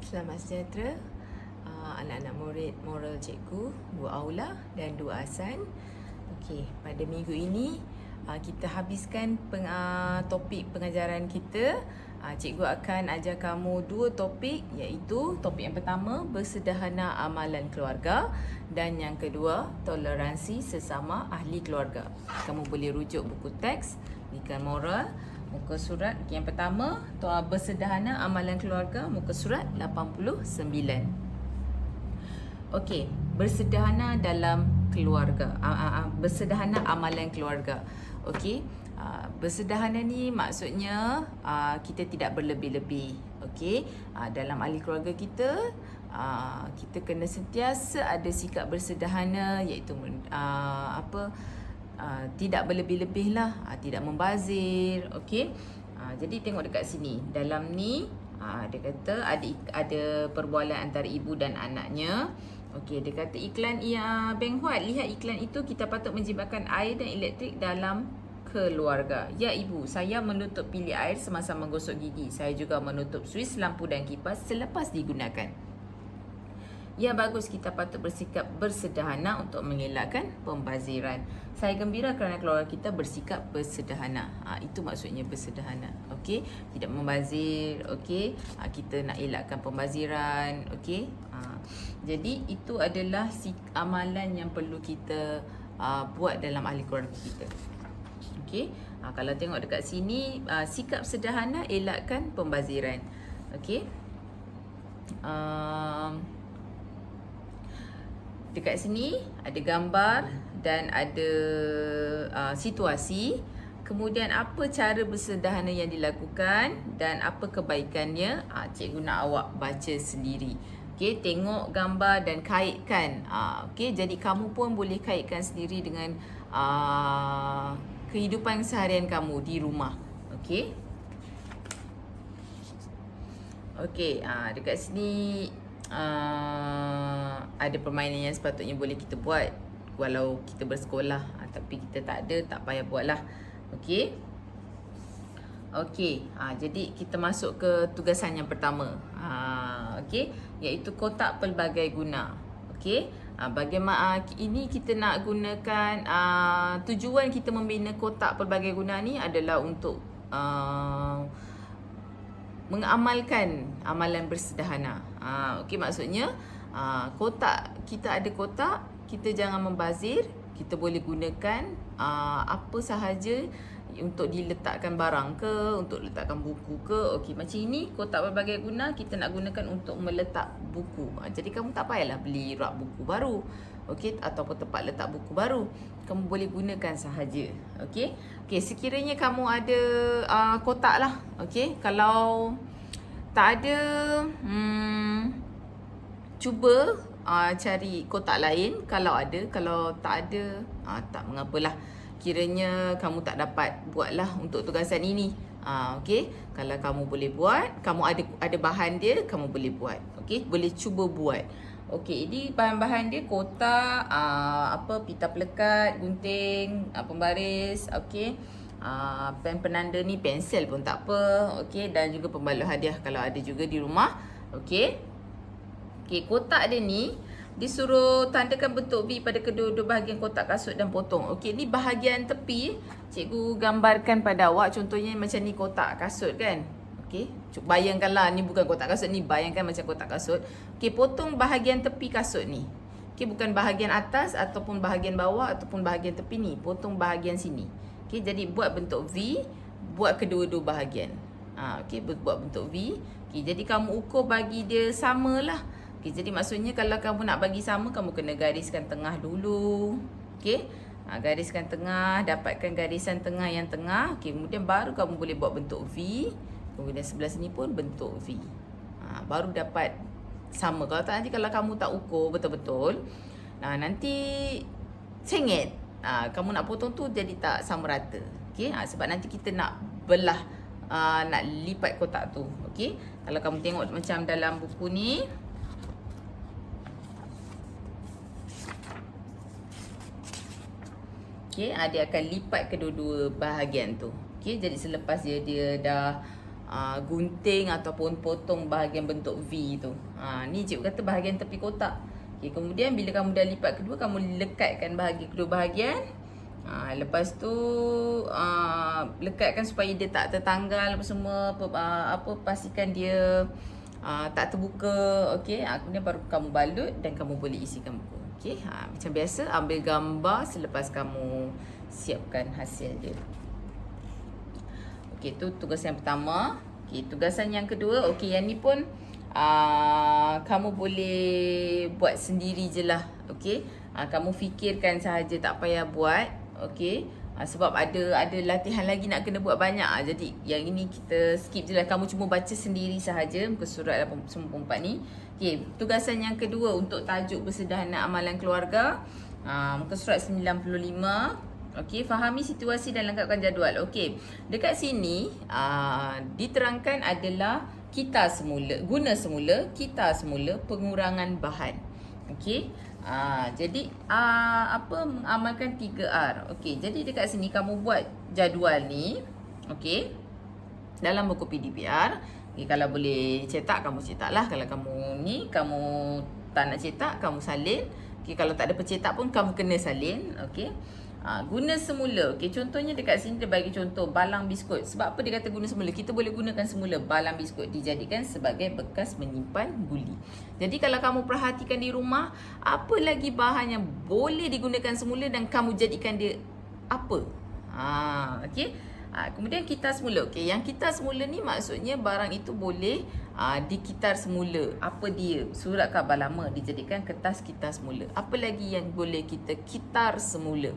Selamat sejahtera anak-anak murid moral cikgu, Bu Aula dan Du Asan. Okey, pada minggu ini kita habiskan topik pengajaran kita. Cikgu akan ajar kamu dua topik, iaitu topik yang pertama bersederhana amalan keluarga dan yang kedua toleransi sesama ahli keluarga. Kamu boleh rujuk buku teks pendidikan moral muka surat yang pertama, bersederhana amalan keluarga, muka surat 89. Okey, bersederhana dalam keluarga, bersederhana amalan keluarga. Okey, bersederhana ni maksudnya kita tidak berlebih-lebih. Okey, dalam ahli keluarga kita, kita kena sentiasa ada sikap bersederhana, iaitu tidak berlebih-lebih lah, tidak membazir. Okey, jadi tengok dekat sini, dalam ni dia kata ada perbualan antara ibu dan anaknya. Okey, dia kata iklan Beng Huat, lihat iklan itu, kita patut menjimatkan air dan elektrik dalam keluarga. Ya ibu, saya menutup bilik air semasa menggosok gigi. Saya juga menutup suis lampu dan kipas selepas digunakan. Ya bagus, kita patut bersikap bersederhana untuk mengelakkan pembaziran. Saya gembira kerana keluarga kita bersikap bersederhana. Itu maksudnya bersederhana. Okey, tidak membazir. Okey, kita nak elakkan pembaziran. Okey, jadi itu adalah amalan yang perlu kita buat dalam ahli keluarga kita. Okey, kalau tengok dekat sini, sikap sederhana elakkan pembaziran. Okey, dekat sini ada gambar dan ada situasi. Kemudian apa cara bersederhana yang dilakukan dan apa kebaikannya, cikgu nak awak baca sendiri. Okey, tengok gambar dan kaitkan. Okey, jadi kamu pun boleh kaitkan sendiri dengan kehidupan seharian kamu di rumah. Okey. Okey, dekat sini ada permainan yang sepatutnya boleh kita buat walau kita bersekolah, tapi kita tak ada, tak payah buatlah. Okey. Okey, jadi kita masuk ke tugasan yang pertama. Okey, iaitu kotak pelbagai guna. Okey, bagaimana ini kita nak gunakan, tujuan kita membina kotak pelbagai guna ni adalah untuk mengamalkan amalan bersederhana. Okey, maksudnya kotak, kita ada kotak, kita jangan membazir, kita boleh gunakan apa sahaja untuk diletakkan barang ke, untuk letakkan buku ke. Okey, macam ini kotak berbagai guna kita nak gunakan untuk meletak buku. Jadi kamu tak payahlah beli rak buku baru. Okey, ataupun tempat letak buku baru. Kamu boleh gunakan sahaja. Okey. Okey, sekiranya kamu ada kotak lah. Okey, kalau tak ada, cuba cari kotak lain kalau ada. Kalau tak ada, tak mengapalah. Kiranya kamu tak dapat buatlah untuk tugasan ini. Okey, kalau kamu boleh buat, kamu ada bahan dia, kamu boleh buat. Okey, boleh cuba buat. Okey, ini bahan-bahan dia kotak, pita pelekat, gunting, pembaris. Okey, pen penanda ni, pensel pun tak apa. Okey, dan juga pembalut hadiah kalau ada juga di rumah. Okey. Okey, kotak dia ni disuruh tandakan bentuk V pada kedua-dua bahagian kotak kasut dan potong. Okey, ni bahagian tepi cikgu gambarkan pada awak. Contohnya macam ni kotak kasut kan. Okey, bayangkanlah ni bukan kotak kasut, ni bayangkan macam kotak kasut. Okey, potong bahagian tepi kasut ni. Okey, bukan bahagian atas ataupun bahagian bawah ataupun bahagian tepi ni, potong bahagian sini. Okey, jadi buat bentuk V, buat kedua-dua bahagian. Okey, buat bentuk V. Okey, jadi kamu ukur bagi dia samalah. Okey, jadi maksudnya kalau kamu nak bagi sama, kamu kena gariskan tengah dulu. Okey, gariskan tengah, dapatkan garisan tengah yang tengah. Okey, kemudian baru kamu boleh buat bentuk V. Kemudian sebelah sini pun bentuk V. Baru dapat sama. Kalau tak, nanti kalau kamu tak ukur betul-betul, nanti sengit. Kamu nak potong tu jadi tak sama rata. Okey, sebab nanti kita nak belah, nak lipat kotak tu. Okey, kalau kamu tengok macam dalam buku ni, okey, dia akan lipat kedua-dua bahagian tu. Okey, jadi selepas dia dah gunting ataupun potong bahagian bentuk V tu. Ni cikgu kata bahagian tepi kotak. Okay, kemudian bila kamu dah lipat kedua, kamu lekatkan kedua bahagian. Lepas tu lekatkan supaya dia tak tertanggal apa semua, pastikan dia tak terbuka. Okey, kemudian baru kamu balut dan kamu boleh isikan buku. Okey, macam biasa ambil gambar selepas kamu siapkan hasil dia. Okey, tu tugasan yang pertama. Okey, tugasan yang kedua, okey, yang ni pun kamu boleh buat sendiri je lah. Okey, kamu fikirkan sahaja, tak payah buat. Okey, sebab ada latihan lagi nak kena buat banyak. Jadi yang ini kita skip je lah. Kamu cuma baca sendiri sahaja muka surat 94 ni. Okey, tugasan yang kedua untuk tajuk bersederhana amalan keluarga, muka surat 95. Okey, fahami situasi dan lengkapkan jadual. Okey, dekat sini diterangkan adalah guna semula, kita semula, pengurangan bahan. Okey, jadi mengamalkan 3R. Okey, jadi dekat sini kamu buat jadual ni. Okey, dalam buku PDPR. Okay, kalau boleh cetak, kamu cetak lah. Kalau kamu tak nak cetak, kamu salin. Okay, kalau tak ada pencetak pun, kamu kena salin. Okay. Guna semula. Okay, contohnya dekat sini dia bagi contoh balang biskut. Sebab apa dia kata guna semula? Kita boleh gunakan semula balang biskut dijadikan sebagai bekas menyimpan guli. Jadi kalau kamu perhatikan di rumah, apa lagi bahan yang boleh digunakan semula dan kamu jadikan dia apa? Okay. Kemudian kitar semula. Okey, yang kitar semula ni maksudnya barang itu boleh dikitar semula. Apa dia? Surat khabar lama dijadikan kertas kitar semula. Apa lagi yang boleh kita kitar semula?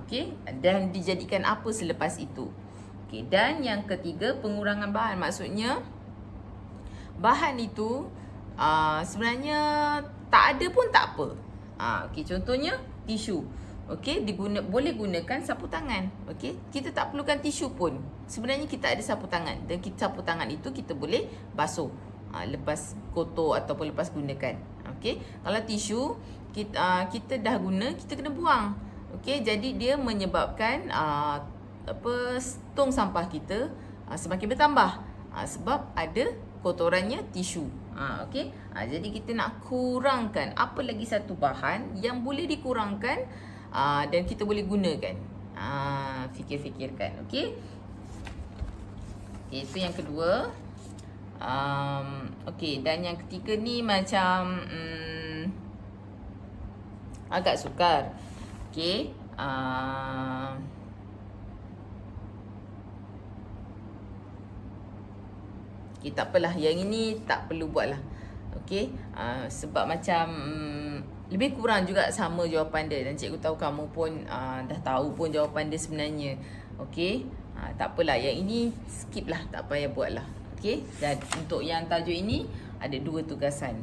Okey, dan dijadikan apa selepas itu? Okey, dan yang ketiga, pengurangan bahan. Maksudnya bahan itu sebenarnya tak ada pun tak apa. Okey, contohnya tisu. Okey, boleh gunakan sapu tangan. Okey, kita tak perlukan tisu pun. Sebenarnya kita ada sapu tangan, dan sapu tangan itu kita boleh basuh lepas kotor ataupun lepas gunakan. Okey, kalau tisu kita dah guna, kita kena buang. Okey, jadi dia menyebabkan tong sampah kita semakin bertambah sebab ada kotorannya tisu. Okey, jadi kita nak kurangkan apa lagi satu bahan yang boleh dikurangkan dan kita boleh gunakan. Fikir-fikirkan. Okey, itu yang kedua. Okey, dan yang ketiga ni macam agak sukar. Okey, okay, tak apalah, yang ini tak perlu buat lah. Okey, sebab macam lebih kurang juga sama jawapan dia. Dan cikgu tahu kamu pun dah tahu pun jawapan dia sebenarnya. Okey, tak apalah, yang ini skip lah, tak payah buat lah. Okey, dan untuk yang tajuk ini ada 2 tugasan.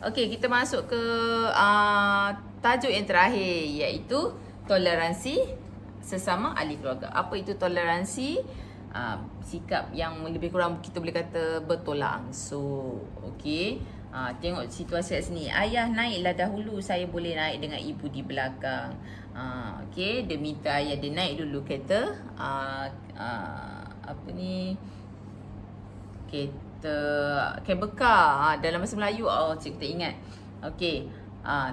Okey, kita masuk ke tajuk yang terakhir, iaitu toleransi sesama ahli keluarga. Apa itu toleransi? Sikap yang lebih kurang kita boleh kata bertolak ansur. Okey, tengok situasi kat sini. Ayah naiklah dahulu, saya boleh naik dengan ibu di belakang. Okey, dia minta ayah dia naik dulu kereta cable car dalam bahasa Melayu. Cikgu tak ingat. Okey,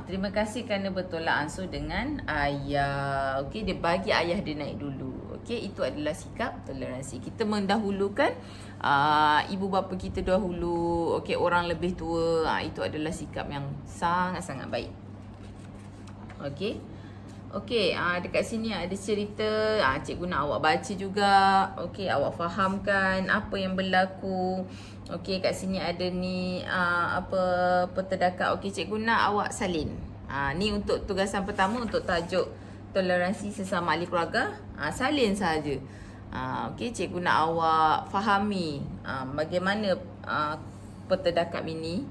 terima kasih kerana bertolak ansur dengan ayah. Okey, dia bagi ayah dia naik dulu. Okey, itu adalah sikap toleransi. Kita mendahulukan ibu bapa kita dahulu. Okey, orang lebih tua. Itu adalah sikap yang sangat-sangat baik. Okey. Okey, dekat sini ada cerita. Cikgu nak awak baca juga. Okey, awak fahamkan apa yang berlaku. Okey, kat sini ada ni pertedakat. Okey, cikgu nak awak salin. Ni untuk tugasan pertama untuk tajuk toleransi sesama ahli keluarga. Salin saja. Okey, cikgu nak awak fahami bagaimana pertedakap ini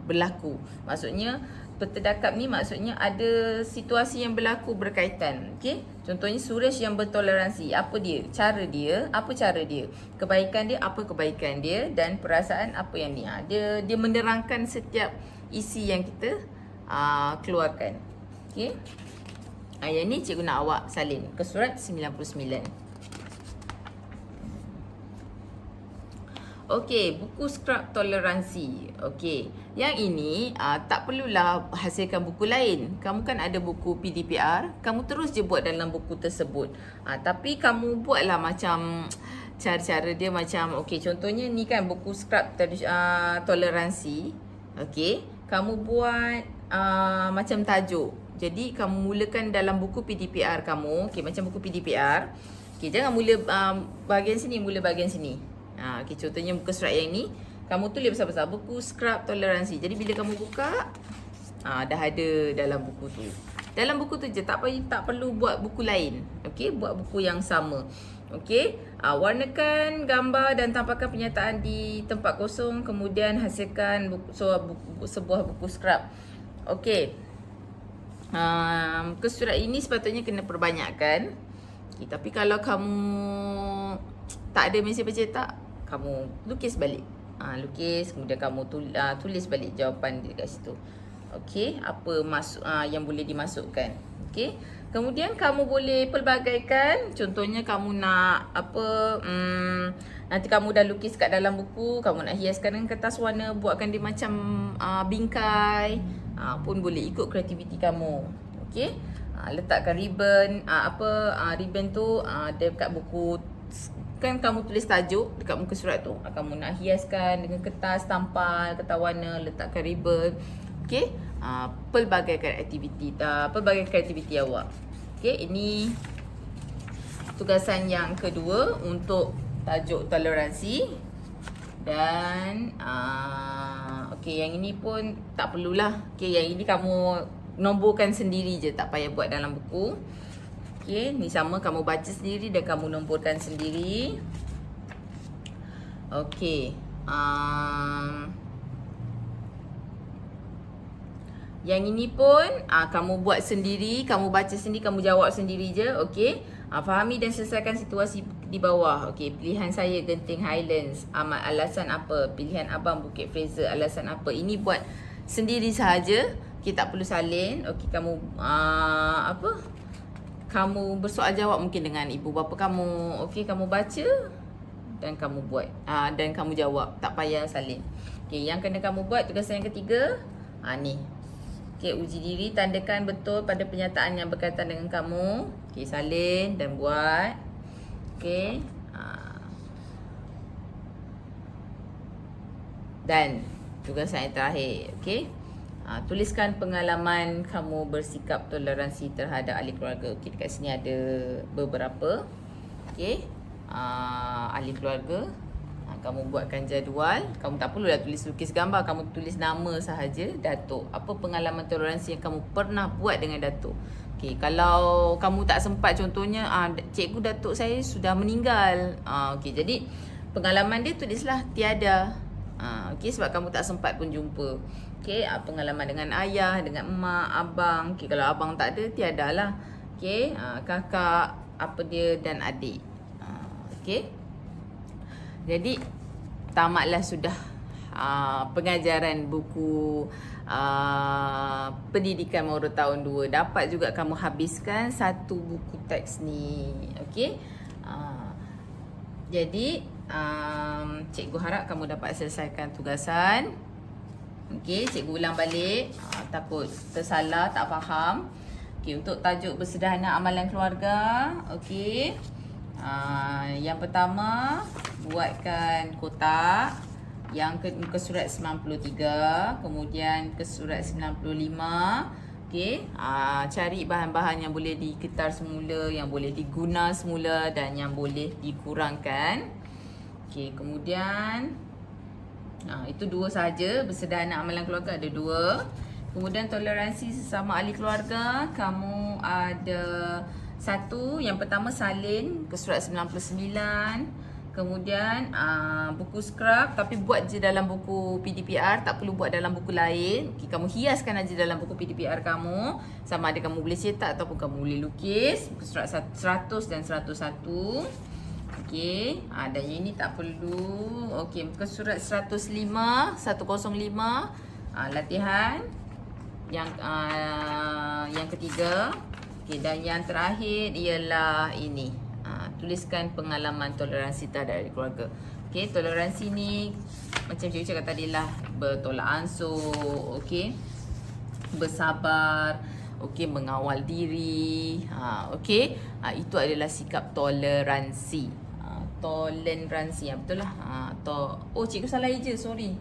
berlaku. Maksudnya pertedakap ni maksudnya ada situasi yang berlaku berkaitan. Okey, contohnya Suresh yang bertoleransi. Apa dia? Cara dia, apa cara dia? Kebaikan dia, apa kebaikan dia? Dan perasaan apa yang ni? Dia menerangkan setiap isi yang kita keluarkan. Okey, yang ni cikgu nak awak salin ke surat 99. Okey, buku skrap toleransi. Okey, yang ini tak perlulah hasilkan buku lain. Kamu kan ada buku PDPR, kamu terus je buat dalam buku tersebut. Tapi kamu buatlah macam cara-cara dia macam, okey, contohnya ni kan buku skrap toleransi. Okey, kamu buat macam tajuk. Jadi kamu mulakan dalam buku PDPR kamu, okey, macam buku PDPR. Okey, jangan mula bahagian sini, mula bahagian sini. Okay, contohnya buku surat yang ni, kamu tulis besar-besar buku skrap toleransi. Jadi bila kamu buka, dah ada dalam buku tu. Dalam buku tu je, tak perlu buat buku lain. Okey, buat buku yang sama. Okey, warnakan gambar dan tampakkan penyataan di tempat kosong, kemudian hasilkan sebuah buku skrap. Okey, muka surat ini sepatutnya kena perbanyakkan. Okay, tapi kalau kamu tak ada mesin pencetak, kamu lukis balik. Lukis, kemudian kamu tulis balik jawapan dekat situ. Okey, apa yang boleh dimasukkan. Okey, kemudian kamu boleh pelbagaikan. Contohnya kamu nak apa, nanti kamu dah lukis kat dalam buku, kamu nak hiaskan dengan kertas warna, buatkan dia macam bingkai, pun boleh, ikut kreativiti kamu. Okey, letakkan ribbon, ribbon tu dekat buku. Kan kamu tulis tajuk dekat muka surat tu, kamu nak hiaskan dengan kertas tampal, kertas warna, letakkan ribbon. Okey, pelbagaikan kreativiti awak. Okey, ini tugasan yang kedua untuk tajuk toleransi. Dan okey, yang ini pun tak perlulah. Okey, yang ini kamu nomborkan sendiri je, tak payah buat dalam buku. Okey, ni sama, kamu baca sendiri dan kamu nomborkan sendiri. Okey, yang ini pun kamu buat sendiri, kamu baca sendiri, kamu jawab sendiri je. Okey, fahami dan selesaikan situasi di bawah. Okey, pilihan saya Genting Highlands, alasan apa? Pilihan abang Bukit Fraser, alasan apa? Ini buat sendiri sahaja. Okey, tak perlu salin. Okey, kamu kamu bersoal jawab mungkin dengan ibu bapa kamu. Okey, kamu baca dan kamu buat. Dan kamu jawab, tak payah salin. Okey, yang kena kamu buat tugasan yang ketiga, ni. Okey, uji diri, tandakan betul pada penyataan yang berkaitan dengan kamu. Okey, salin dan buat. Okey. Dan tugasan yang terakhir, okey. Tuliskan pengalaman kamu bersikap toleransi terhadap ahli keluarga. Okey, dekat sini ada beberapa. Okey, ahli keluarga. Kamu buatkan jadual. Kamu tak perlulah tulis lukis gambar, kamu tulis nama sahaja, Datuk. Apa pengalaman toleransi yang kamu pernah buat dengan Datuk? Okey, kalau kamu tak sempat, contohnya cikgu Datuk saya sudah meninggal. Okey, jadi pengalaman dia tulislah tiada. Okey, sebab kamu tak sempat pun jumpa. Okey, pengalaman dengan ayah, dengan emak, abang. Okey, kalau abang tak ada, tiadalah. Okey, kakak, apa dia, dan adik. Okey. Jadi tamatlah sudah pengajaran buku pendidikan Moro tahun 2. Dapat juga kamu habiskan satu buku teks ni. Okey. Jadi cikgu harap kamu dapat selesaikan tugasan. Okey, cikgu ulang balik. Takut tersalah, tak faham. Okey, untuk tajuk bersederhana amalan keluarga. Okey. Yang pertama, buatkan kotak. Yang muka surat 93, kemudian ke surat 95. Okey, cari bahan-bahan yang boleh diketar semula, yang boleh diguna semula dan yang boleh dikurangkan. Okey, kemudian itu dua saja. Bersederhana amalan keluarga ada dua. Kemudian toleransi sesama ahli keluarga, kamu ada satu. Yang pertama salin ke surat 99. Kemudian buku skrap, tapi buat je dalam buku PDPR, tak perlu buat dalam buku lain. Okay, kamu hiaskan aja dalam buku PDPR kamu. Sama ada kamu boleh cetak ataupun kamu boleh lukis. Buku surat 100 dan 101. Okey, dan yang ini tak perlu. Okey, muka surat 105, 105. Latihan yang ketiga. Okey, dan yang terakhir ialah ini. Tuliskan pengalaman toleransi terhadap keluarga. Okey, toleransi ni macam cikgu cakap tadi lah, bertolak ansur, okey, bersabar, okey, mengawal diri. Okey, itu adalah sikap toleransi. Toleransi, betul lah. Oh, cikgu salah eja, sorry.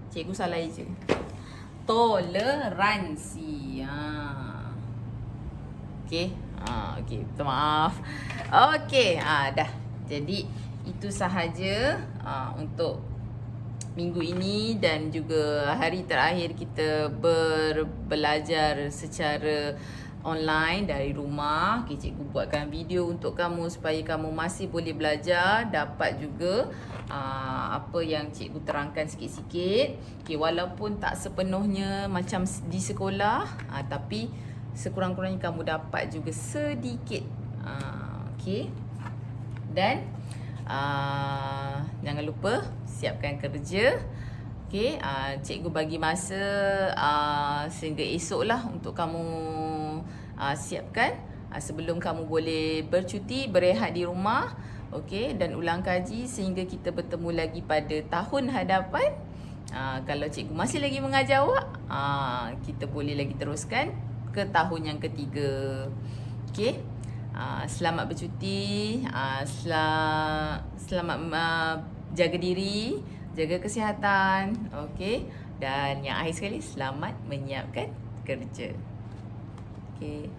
Cikgu salah eja. Toleransi. Okey. Okey, minta maaf. Okey, dah. Jadi itu sahaja untuk minggu ini dan juga hari terakhir kita berbelajar secara online dari rumah. Okay, cikgu buatkan video untuk kamu supaya kamu masih boleh belajar, dapat juga apa yang cikgu terangkan sikit-sikit. Okay, walaupun tak sepenuhnya macam di sekolah, tapi sekurang-kurangnya kamu dapat juga sedikit. Okay. Dan jangan lupa siapkan kerja. Okay, cikgu bagi masa sehingga esok lah untuk kamu siapkan sebelum kamu boleh bercuti, berehat di rumah. Okay, dan ulang kaji sehingga kita bertemu lagi pada tahun hadapan. Kalau cikgu masih lagi mengajar awak, kita boleh lagi teruskan ke tahun yang ketiga. Okay, selamat bercuti, selamat jaga diri, jaga kesihatan. Okay, dan yang akhir sekali, selamat menyiapkan kerja. Okay.